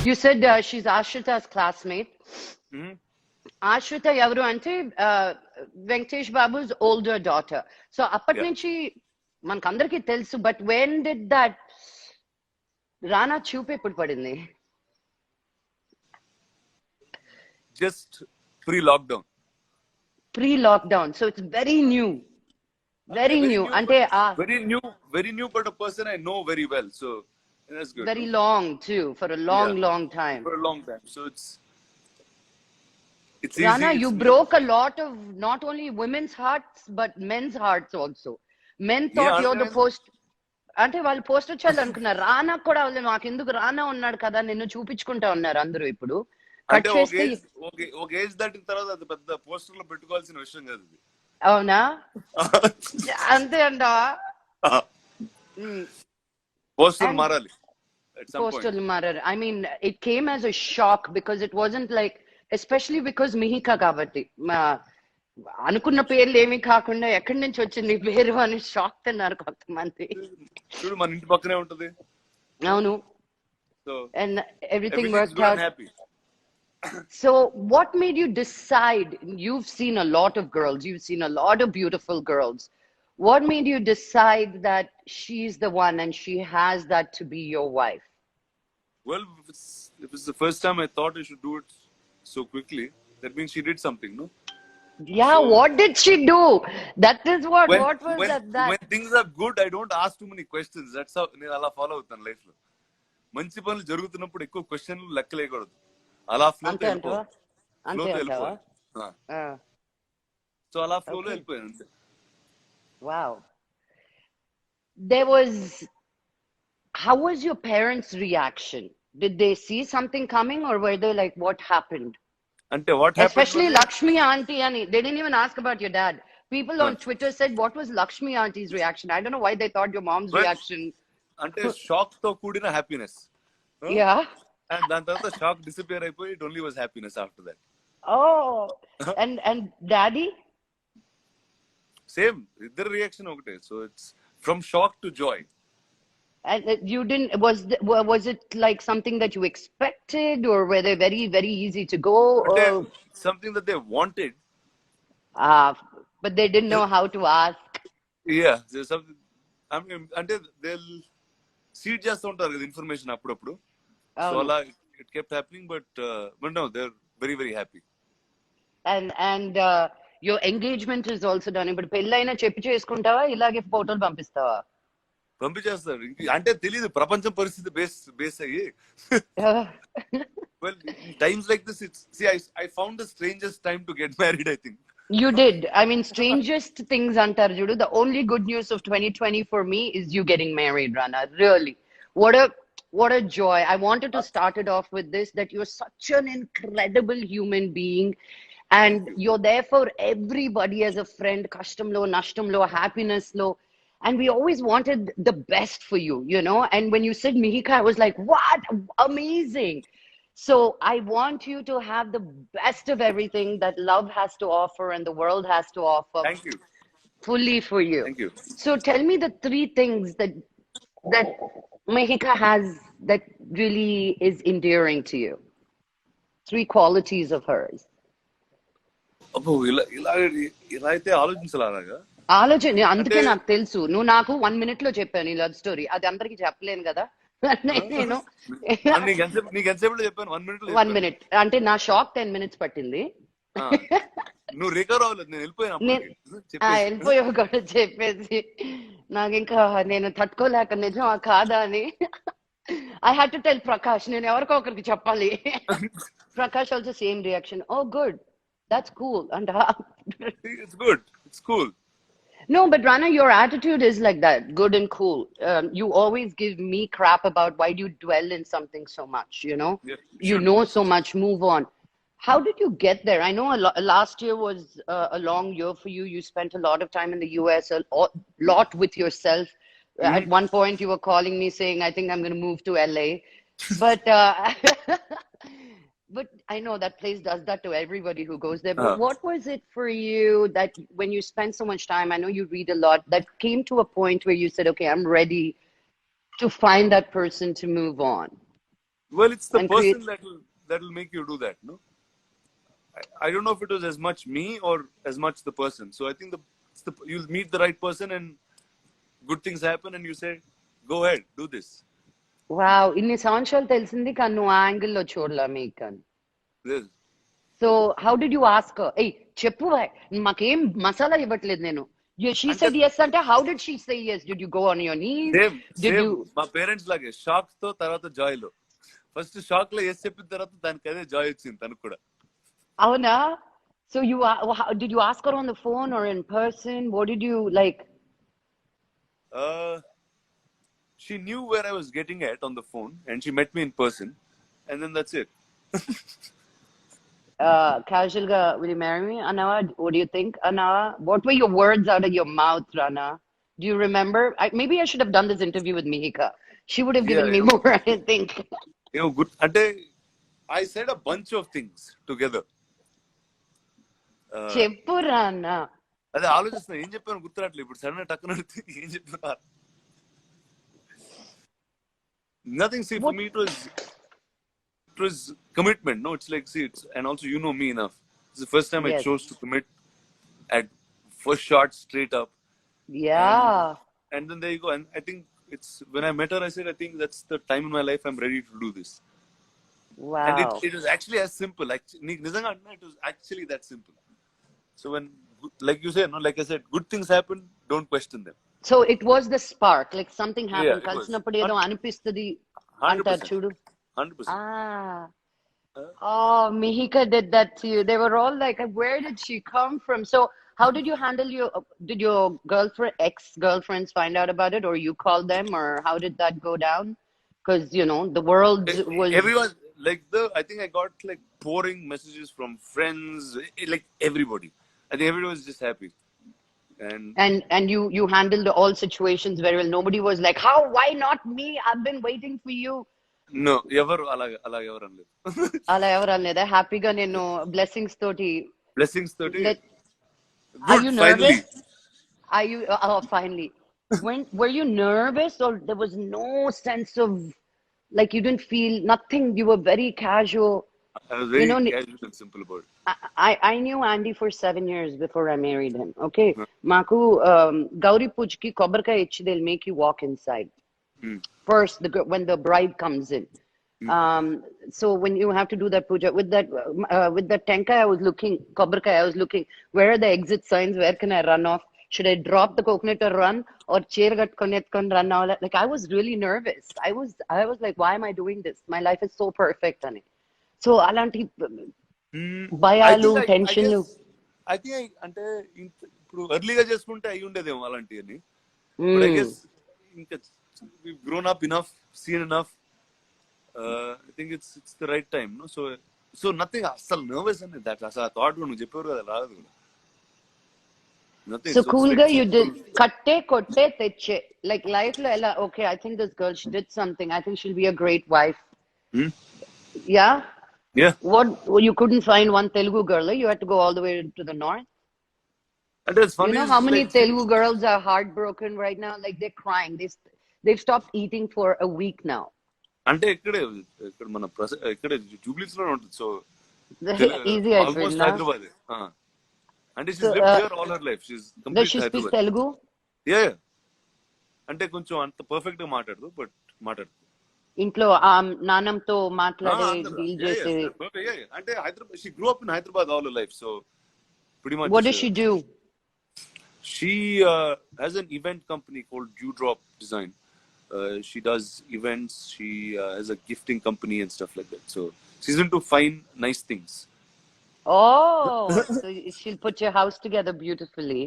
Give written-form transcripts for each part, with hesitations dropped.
You said she's Ashrita's classmate. Ashrita ఎవరు అంటే Venkatesh బాబు's older daughter. So అప్పటి నుంచి మనకందరికీ తెలుసు. But when did that రానా చూపు ఎప్పుడు పడింది? Just pre-lockdown. Pre-lockdown. So it's very new. Very new. Ante very new, but a person I know very well. So that's good. Very long too, for a long time. For a long time. So it's Raana, easy. you broke a lot of not only women's hearts but men's hearts also. Men thought you're the post. అంటే వాళ్ళు poster చాలు అనుకున్నారు. రానా కూడా నాకు ఎందుకు రానా ఉన్నాడు కదా నిన్ను చూపించుకుంటా ఉన్నారు అందరూ. ఇప్పుడు కట్ చేస్తే ఒక ఏజ్ దాటిన తర్వాత అది పెద్ద పోస్టర్ లో పెట్టుకోవాల్సిన విషయం కాదు. అవునా? అంతే అంటావా? పోస్టర్ మారాలి. Postal matter. I mean, it came as a shock because it wasn't like, especially because Mihika Gavati. అనుకున్న పేర్లు ఏమీ కాకుండా ఎక్కడి నుంచి వచ్చింది పేరు అని షాక్ తిన్నారు కొంతమంది. చూడు మన ఇంటి పక్కనే ఉంటది. అవును. And everything worked out. So what made you decide? You've seen a lot of girls. You've seen a lot of beautiful girls. What made you decide that she's the one and she has that to be your wife? Well, if it's the first time I thought I should do it so quickly, that means she did something, no? Yeah, so, what did she do? That is what was that? When things are good, I don't ask too many questions. That's how నేను అలా follow అవుతాను life లో. మంచి పనులు జరుగుతున్నప్పుడు ఎక్కువ క్వశ్చన్లు లెక్కలేయకూడదు. అలా ఫ్లోతో వెళ్ళిపోవాలి. సో అలా ఫ్లోలో వెళ్ళిపోయాను అంతే. Wow. How was your parents' reaction? Did they see something coming or were they like, what happened? Ante what happened? Especially Lakshmi auntie, they didn't even ask about your dad. People on Twitter said, what was Lakshmi auntie's reaction? I don't know why they thought your mom's reaction. Ante shock to kudina happiness. Yeah. And then the shock disappear అయిపోయి, it only was happiness after that. Oh. And daddy? Same. Their reaction okate. So it's from shock to joy. And you didn't, was it like something that you expected or were they very, very easy to go? Or something that they wanted. But they didn't know how to ask. Yeah. There's something, I mean, until they'll seed చేస్తూ ఉంటారు కదా information అప్పుడప్పుడు. So it kept happening, but no, they're very, very happy. And your engagement is also done. But పెళ్ళైనా చెప్పి చేసుకుంటావా ఇలాగే ఫోటోలు పంపిస్తావా? పంపించేస్తారు. అంటే తెలియదు ప్రపంచం పరిస్థితి బేస్ అయ్యి. Well, in times like this, I found the strangest time to get married, I think. You did. I mean, strangest things antar judu. The only good news of 2020 for me is you getting married, Raana. Really. What a joy. I wanted to start it off with this, that you're such an incredible human being. And you're there for everybody as a friend, kashtamlo, nashtamlo, happinesslo. And we always wanted the best for you, you know. And when you said Mihika, I was like, what? Amazing. So I want you to have the best of everything that love has to offer and the world has to offer. Thank you. Fully for you. Thank you. So tell me the three things that Mihika has that really is endearing to you. Three qualities of hers. ఇలా అయితే ఆలోచించాలగా. ఆలోచన అందుకే నాకు తెలుసు. నువ్వు నాకు 1 minute లో చెప్పాను ఈ లవ్ స్టోరీ. అది అందరికి చెప్పలేను కదా నేను. చెప్పాను 1 minute. 1 minute అంటే నా షాక్ 10 minutes పట్టింది. నువ్వు రికవర్ అవ్వలేదు. నేను వెళ్ళిపోయావు కూడా చెప్పేసి నాకు ఇంకా నేను తట్టుకోలేక నిజం కాదా అని I had to tell Prakash. నేను ఎవరికో ఒకరికి చెప్పాలి. Prakash also same reaction. Oh, good. That's cool. And it's good. It's cool. No, but Raana, your attitude is like that, good and cool. You always give me crap about why do you dwell in something so much, you know? Yeah, you know so much, move on. How did you get there? I know last year was a long year for you. You spent a lot of time in the US, a lot with yourself. Mm-hmm. At one point, you were calling me saying, I think I'm going to move to LA. But but I know that place does that to everybody who goes there. But what was it for you that when you spend so much time, I know you read a lot, that came to a point where you said, okay, I'm ready to find that person to move on? Well, it's the and person create. that will make you do that, no? I don't know if it was as much me or as much the person. So I think you'll meet the right person and good things happen and you say, go ahead, do this. Wow, ఇన్ని సంవత్సరాలు తెలిసింది కానీ నువ్వు ఆ యాంగిల్లో చూడలా మీకు. This. So how did you ask her? Hey, చెప్పు మాకేం మసాలా ఇవ్వట్లేదు నేను. She అంటే said yes అంటే how did she say yes? Did you go on your knees? Same Did same you? మా పేరెంట్స్ లాగే షాక్ తో తర్వాత జాయ్ లో. ఫస్ట్ షాక్ లో ఎస్ చెప్పిన తర్వాత దానికి అదే జాయ్ వచ్చింది తనకు కూడా. అవునా? So did you ask her on the phone or in person? What did you like? She knew where I was getting at on the phone and she met me in person and then that's it. Casual ga, will you marry me, Anna? What do you think, Anna? What were your words out of your mouth, Rana? Do you remember? Maybe I should have done this interview with Mihika. She would have given Yeah, me more, I think. good. అంటే I said a bunch of things together. చెప్పు Rana. అదే ఆలోచిస్తున్నా ఏం చెప్పాను గుర్తురాట్లేదు ఇప్పుడు sudden గా టక్కున ఏం చెప్పినా. Nothing. See, for me it was commitment. No, it's like, see, and also you know me enough. It's the first time I Yes. chose to commit at first shot straight up. Yeah. And then there you go. And I think it's when I met her, I said, I think that's the time in my life I'm ready to do this. And Wow. it was actually as simple. Nizanga, it was actually that simple. So when, like you say, no, like I said, good things happen, don't question them. So it was the spark, like something happened. Yeah, it was. కలిసినప్పుడు ఏదో అనిపిస్తుంది 100%. అంటారు చూడు. 100%. Ah. Oh, Mihika did that to you. They were all like, where did she come from? So how did you handle did your ex-girlfriends find out about it, or you called them, or how did that go down? Because, the world was... Everyone, I think I got like pouring messages from friends, like everybody. I think everybody was just happy. And you handled all situations very well. Nobody was like, why not me? I've been waiting for you. No, ఎవరు అలా ఎవరు అనలేదు. అలా ఎవరు అనలేదా? హ్యాపీగా నేను blessings తోటి Are you nervous? Finally. Were you nervous, or there was no sense of, like, you didn't feel nothing? You were very casual. I was very casual and simple about it. I knew Andy for 7 years before I married him. Okay, Maku Gauri Pujki Kobarka ichi, they'll make you walk inside. First, when the bride comes in. So when you have to do that puja with that tenkai, I was looking, Kobarkai, I was looking, where are the exit signs? Where can I run off? Should I drop the coconut or run, or chair gatkonetkan run now? Like, I was really nervous. I was like, why am I doing this? My life is so perfect, honey. So alanti భయాలు, టెన్షన్లు. I think అంటే ఇప్పుడు ఎర్లీగా చేసుకుంటే అయి ఉండేదేమో అలాంటి అని. But I guess ఇంకా we've grown up enough, seen enough. I think it's the right time, no? So nothing. అసలు nervous అని that అసలు thought నువ్వు చెప్పారు కదా రాదు కూడా. Nothing. So cool గా you did కట్టే కొట్టే తెచ్చే, like life లో ఎలా, okay, I think this girl, she did something, I think she'll be a great wife. Yeah. What, you couldn't find one Telugu girl, you had to go all the way to the north? And it's funny, you know how many Telugu girls are heartbroken right now, like they're crying, they've stopped eating for a week now. అంటే ఇక్కడ మన ఇక్కడ జూబ్లీస్ లో ఉంటుంది. So easy almost Hyderabad. అంటే she's lived here all her life. She's complete does she speak Telugu? Yeah. అంటే కొంచెం అంత పర్ఫెక్ట్ గా మాట్లాడదు, బట్ మాట్లాడుతుంది. ఇంట్లో నాన్నంతో మాట్లాడే డీల్ చేసే. అంటే Hyderabad, she grew up in Hyderabad all her life, so pretty much. What does she do? She has an event company called Dewdrop Design. She does events. She has a gifting company and stuff like that. So she's into fine, nice things. Oh, so she'll put your house together beautifully.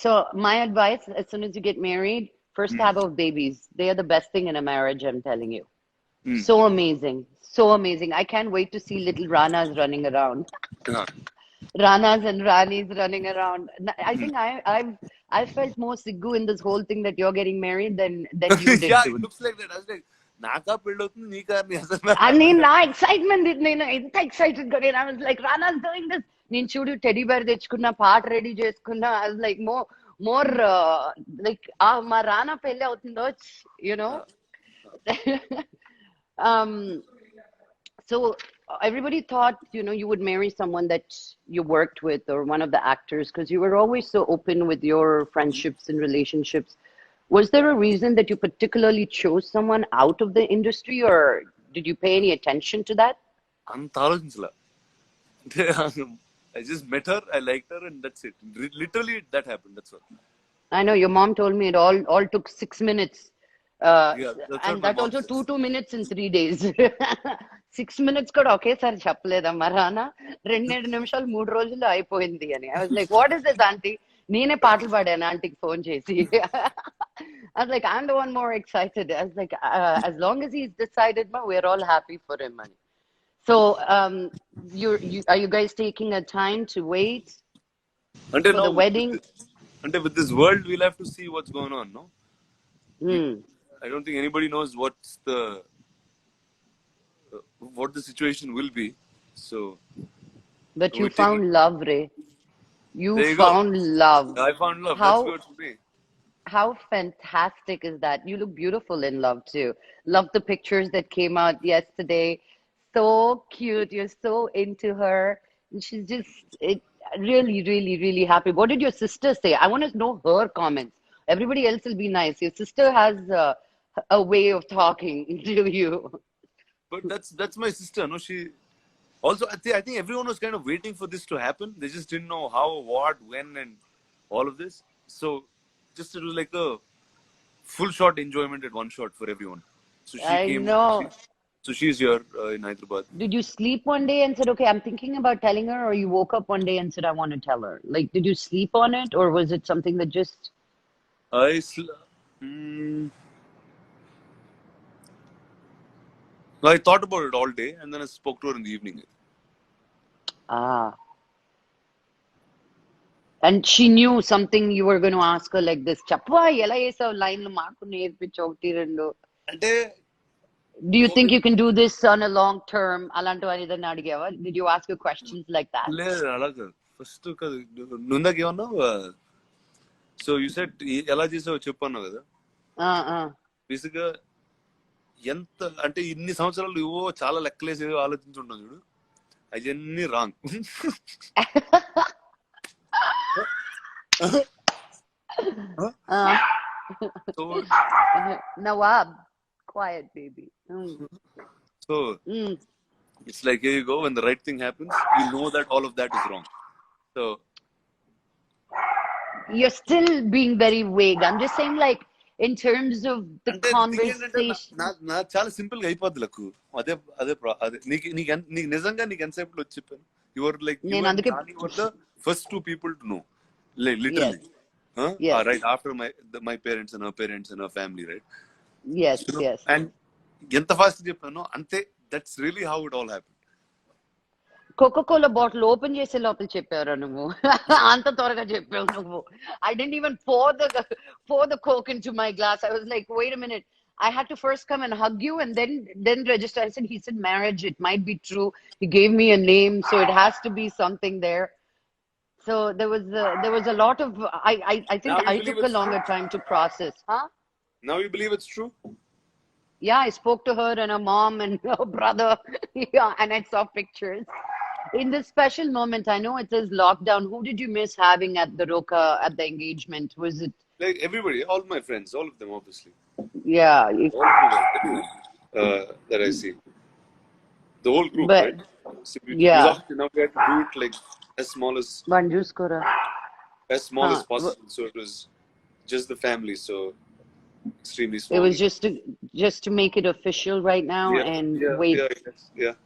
So my advice, as soon as you get married, first have babies. They are the best thing in a marriage, I'm telling you. So amazing. So amazing. I can't wait to see little Ranas running around. Ranas and Ranis running around. I think I felt more siggu in this whole thing that you're getting married than you did. Yeah, it looks like that. I was like, నాకా పెళ్ళి అవుతుంది నీకా అని నా excitement, నేను ఎంత excited గా, నేను I was like, Rana's doing this. నేను చూడు టెడీ బేర్ తెచ్చుకున్నా, పాట రెడీ చేసుకున్నా. I was like more like మా రానా పెళ్ళి అవుతుందో, you know. um, so everybody thought, you would marry someone that you worked with or one of the actors because you were always so open with your friendships and relationships. Was there a reason that you particularly chose someone out of the industry, or did you pay any attention to that? అంత ఆలోచించలా. అంటే I just met her, I liked her, and that's it. Literally, that happened. That's all. I know your mom told me it all took 6 minutes. Yeah, that's what And my that mom also says. 2 minutes in 3 days. 6 minutes కూడా ఒకేసారి చెప్పలేదమ్మా రానా. 2 నిమిషాలు 3 రోజుల్లో అయిపోయింది అని. I was like, what is this, auntie? నేనే పాటలు పాడాను ఆంటీకి ఫోన్ చేసి. I was like, I'm the one more excited. I was like, as long as he's decided, we're all happy for him. Man. So, are you guys taking a time to wait అంటే for no, the wedding? అంటే with this world, we'll have to see what's going on, no? Hmm. I don't think anybody knows what the situation will be. So But you we're taking. found love, Ray. You There you go. found love. I found love. How That's good for me. how fantastic is that? You look beautiful in love too. Love the pictures that came out yesterday. So cute. You're so into her. And she's just really, really, really happy. What did your sister say? I want to know her comments. Everybody else will be nice. Your sister has a way of talking to you. But that's my sister. No, she also. I think everyone was kind of waiting for this to happen. They just didn't know how, what, when, and all of this. So just it was like a full shot enjoyment at one shot for everyone. So she I came. know. So she's here in Hyderabad. Did you sleep one day and said, okay, I'm thinking about telling her, or you woke up one day and said, I want to tell her? Like, did you sleep on it, or was it something that just, I sl- mm, I thought about it all day, and then I spoke to her in the evening. ah. And she knew something you were going to ask her like this. Chapwa, ela yesav line lo maaku nerpichu okati rendu. అంటే Do you think you can do this on a long term? Alantu anidana adigava. Did you ask her questions like that? లేదు అలా కాదు. First కాదు నువ్వు ఇందాక ఏమన్నావు? So you set ఎలా చేసావో చెప్పు అన్నావు కదా. బేసిక్ గా ఎంత అంటే ఇన్ని సంవత్సరాలు ఇవో చాలా లెక్కలేసి ఏదో ఆలోచించుంటాం చూడు, అవన్నీ wrong. So Nawab, quiet baby. So it's like here you go, when the right thing happens you know that all of that is wrong. So You're still being very vague. I'm just saying, like, in terms of the అంటే conversation. నాకు చాలా simple గా అయిపోద్ది లకు. అదే అదే అదే నీకు నిజంగా నీకు ఎంతసేపు వచ్చి చెప్పాను. యువర్ లైక్ నేను అందుకే your the first 2 people to know, literally. Yes. Right after my parents and her parents and her family, right? Yes, So, yes. and ఎంత ఫాస్ట్ చెప్పాను అంతే. That's really how it all happen. Coca-Cola bottle open చేసే లోపల చెప్పారా నువ్వు? అంత త్వరగా చెప్పావు నువ్వు. I didn't even pour the Coke into my glass. I was like, wait a minute. I had to first come and hug you and then register. I said, he said marriage. It might be true. He gave me a name, so it has to be something there. So there was a lot of I think Now you I believe took a it's longer true? time to process. Huh? Now you believe it's true? Yeah, I spoke to her and her mom and her brother. Yeah, and I saw pictures. In this special moment, I know it is lockdown. Who did you miss having at the Roka at the engagement? Was it? Like everybody, all my friends, all of them, obviously. Yeah, All of them, everyone, that I see. The whole group, but right? So yeah, now we had to do it like as small as Banjuskora. possible. So it was just the family, so extremely It small. was just to make it official right now and wait. Yeah.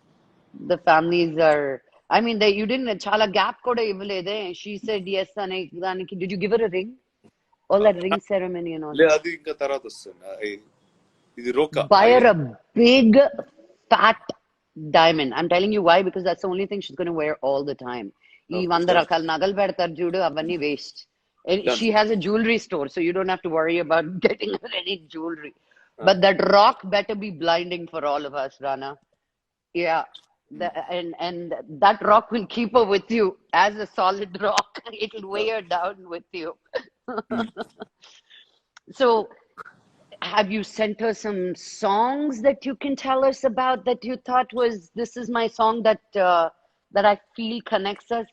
The families are. I mean, you didn't. Chala gap koda ivvalede. She said yes ane daniki. Did you give her a ring? All that ring ceremony and all. అది ఇంకా తర్వాత వస్తుంది. ఇది రోకా. Buy her a big fat diamond. I'm telling you why, because that's the only thing she's going to wear all the time. ఈ 100 రకాల నగలు పెడతారు చూడు, అవన్నీ waste. And she has a jewelry store, so you don't have to worry about getting her any jewelry. But that rock better be blinding for all of us, Rana. Yeah. And that rock will keep her with you as a solid rock. It'll weigh her down with you. So have you sent her some songs that you can tell us about that you thought was, this is my song that I feel connects us?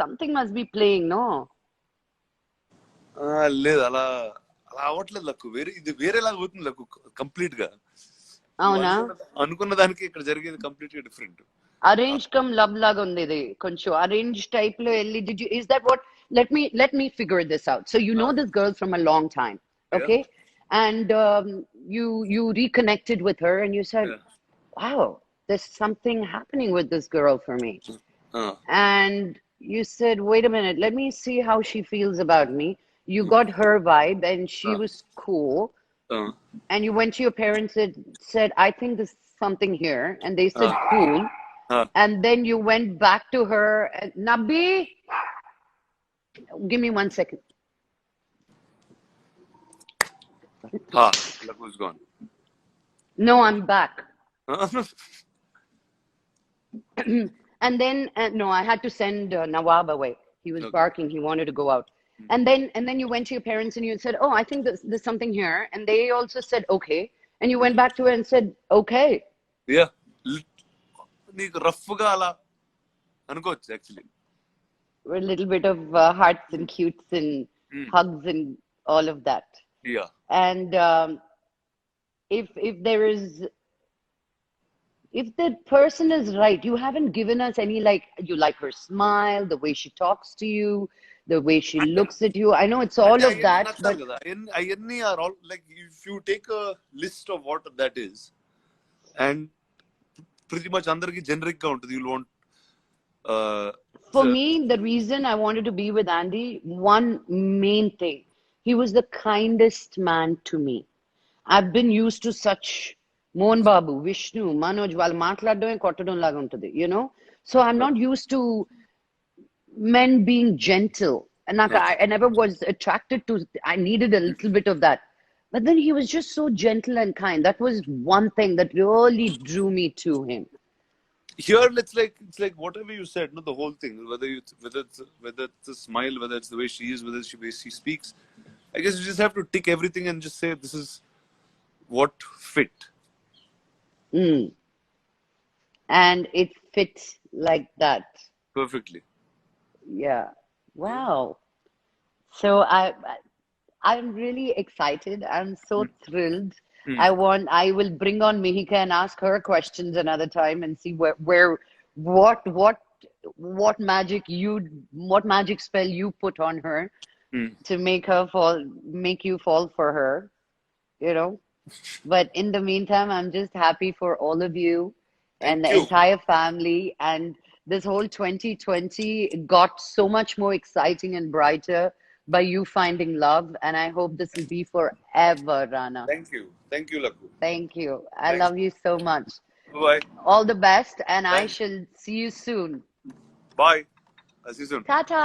Something must be playing, no? లేదు అలా అలా అవ్వట్లేదు luck. ఇది వేరేలాగా అవుతుంది luck complete గా. నువ్వు అవునా? అనుకున్న దానికి ఇక్కడ జరిగేది కంప్లీట్ గా different. Arrange come love laga undi idi konchu arrange type lo elli. Did you, is that what, let me figure this out. So you know this girl from a long time, Yeah. okay? And you reconnected with her and you said, Yeah. wow, there's something happening with this girl for me. And you said, wait a minute, let me see how she feels about me. You got her vibe and she was cool. And you went to your parents and said, I think there's something here. And they said, cool. And then you went back to her and, Nabi, give me 1 second. Luck was gone. No, I'm back. And then no, I had to send Nawab away. He was barking. He wanted to go out. And then you went to your parents and you said, oh, I think there's something here. And they also said, okay. And you went back to her and said, okay. Yeah. నీకు rough గా అలా అనుకోవచ్చు actually. A little bit of hearts and cutes and hugs and all of that. Yeah. And if there is, if the person is right, you haven't given us any, like, you like her smile, the way she talks to you, the way she looks at you. I know it's all of that, but అవన్నీ are all like if you take a list of what that is and pretty much అందరికి generic గా ఉంటుంది. You'll want for me, the reason I wanted to be with Andy, one main thing, he was the kindest man to me. I've been used to such Mohan Babu, Vishnu, Manoj, వాళ్ళు మాట్లాడడమే కొట్టడం లాగా ఉంటుంది, you know. So I'm not used to men being gentle. And I never was attracted to, I needed a little bit of that. But then he was just so gentle and kind. That was one thing that really drew me to him. Here it's like whatever you said, no, the whole thing, whether it's a smile, whether it's the way she is, whether she way she speaks. I guess you just have to tick everything and just say this is what fit. And it fits like that. Perfectly. Yeah. Wow. So I'm really excited. I'm so thrilled. I will bring on Mihika and ask her questions another time and see what magic spell you put on her to make you fall for her, you know. But in the meantime, I'm just happy for all of you and the entire family, and this whole 2020 got so much more exciting and brighter by you finding love, and I hope this will be forever, Raana. Thank you, Lakku. Thank you. I love you so much. Bye. All the best, and Thanks. I shall see you soon. Bye. I'll see you soon. Ta-ta.